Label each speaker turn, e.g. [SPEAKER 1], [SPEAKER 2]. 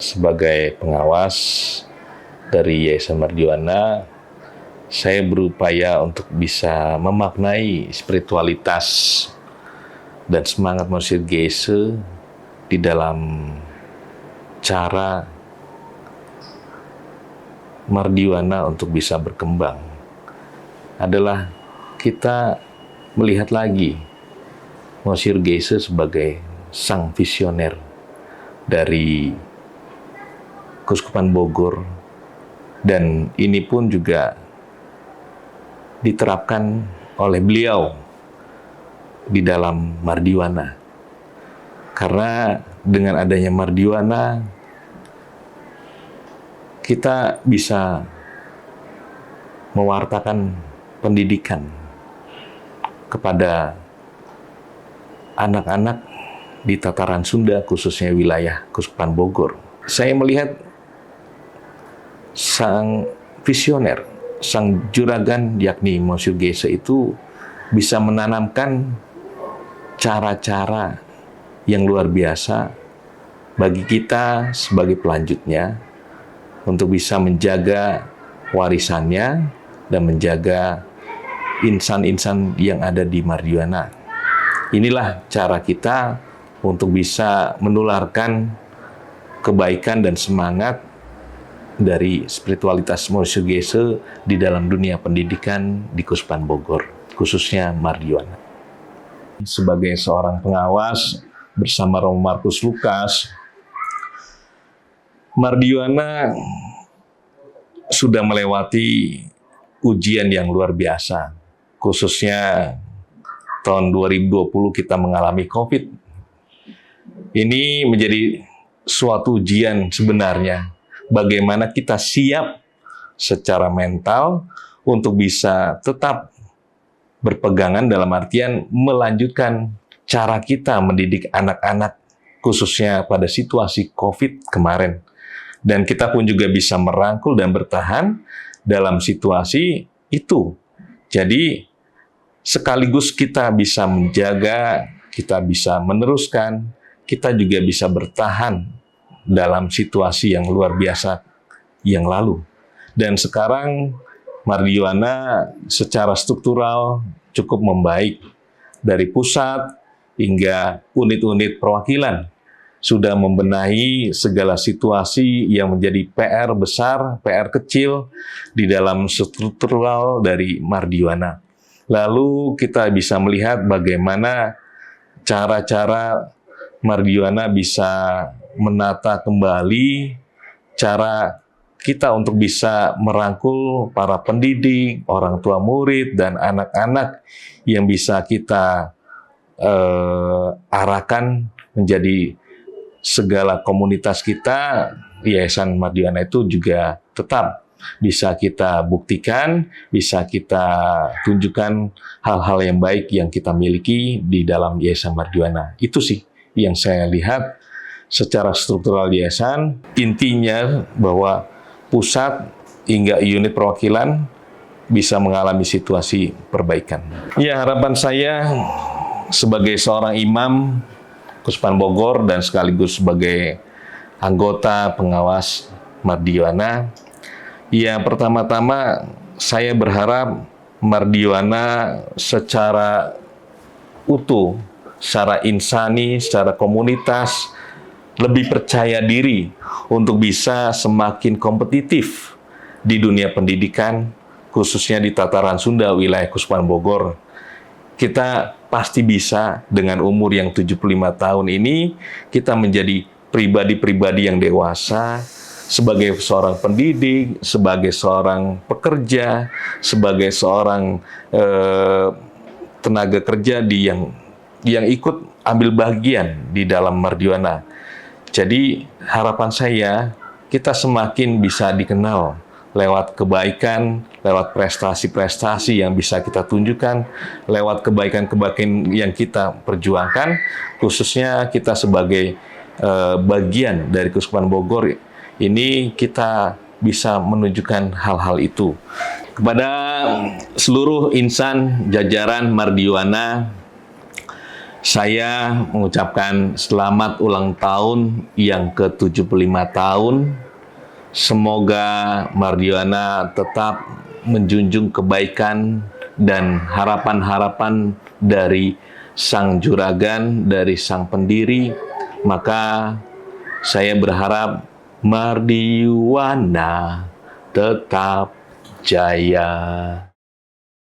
[SPEAKER 1] sebagai pengawas dari Yayasan Mardiwana, saya berupaya untuk bisa memaknai spiritualitas dan semangat Monsieur Geise di dalam cara Mardiwana untuk bisa berkembang. Adalah kita melihat lagi Monsieur Geise sebagai sang visioner dari Keuskupan Bogor, dan ini pun juga diterapkan oleh beliau di dalam Mardiwana. Karena dengan adanya Mardiwana, kita bisa mewartakan pendidikan kepada anak-anak di tataran Sunda, khususnya wilayah Keuskupan Bogor. Saya melihat sang visioner, sang juragan yakni Monsieur Geise itu bisa menanamkan cara-cara yang luar biasa bagi kita sebagai pelanjutnya untuk bisa menjaga warisannya dan menjaga insan-insan yang ada di Mardiwana. Inilah cara kita untuk bisa menularkan kebaikan dan semangat dari spiritualitas Monsieur Geise di dalam dunia pendidikan di Keuskupan Bogor, khususnya Mardiwana. Sebagai seorang pengawas bersama Romo Markus Lukas, Mardiwana sudah melewati ujian yang luar biasa, khususnya tahun 2020 kita mengalami COVID. Ini menjadi suatu ujian sebenarnya, bagaimana kita siap secara mental untuk bisa tetap berpegangan dalam artian melanjutkan cara kita mendidik anak-anak, khususnya pada situasi COVID kemarin. Dan kita pun juga bisa merangkul dan bertahan dalam situasi itu. Jadi, sekaligus kita bisa menjaga, kita bisa meneruskan, kita juga bisa bertahan dalam situasi yang luar biasa yang lalu. Dan sekarang Mardiwana secara struktural cukup membaik. Dari pusat hingga unit-unit perwakilan sudah membenahi segala situasi yang menjadi PR besar, PR kecil di dalam struktural dari Mardiwana. Lalu kita bisa melihat bagaimana cara-cara Mardiwana bisa menata kembali cara kita untuk bisa merangkul para pendidik, orang tua murid, dan anak-anak yang bisa kita arahkan menjadi segala komunitas kita. Yayasan Mardiwana itu juga tetap bisa kita buktikan, bisa kita tunjukkan hal-hal yang baik yang kita miliki di dalam Yayasan Mardiwana. Itu sih yang saya lihat secara struktural yayasan. Intinya bahwa pusat hingga unit perwakilan bisa mengalami situasi perbaikan. Ya, harapan saya sebagai seorang imam Keuskupan Bogor dan sekaligus sebagai anggota pengawas Mardiwana, ya pertama-tama saya berharap Mardiwana secara utuh, secara insani, secara komunitas, lebih percaya diri untuk bisa semakin kompetitif di dunia pendidikan, khususnya di tataran Sunda, wilayah Keuskupan Bogor. Kita pasti bisa dengan umur yang 75 tahun ini, kita menjadi pribadi-pribadi yang dewasa, sebagai seorang pendidik, sebagai seorang pekerja, sebagai seorang tenaga kerja yang ikut ambil bagian di dalam Mardiwana. Jadi harapan saya kita semakin bisa dikenal lewat kebaikan, lewat prestasi-prestasi yang bisa kita tunjukkan, lewat kebaikan-kebaikan yang kita perjuangkan, khususnya kita sebagai bagian dari Keuskupan Bogor ini kita bisa menunjukkan hal-hal itu. Kepada seluruh insan jajaran Mardiwana, Saya mengucapkan selamat ulang tahun yang ke-75 tahun. Semoga Mardiana tetap menjunjung kebaikan dan harapan-harapan dari Sang Juragan, dari Sang Pendiri. Maka saya berharap Mardiwana tetap jaya.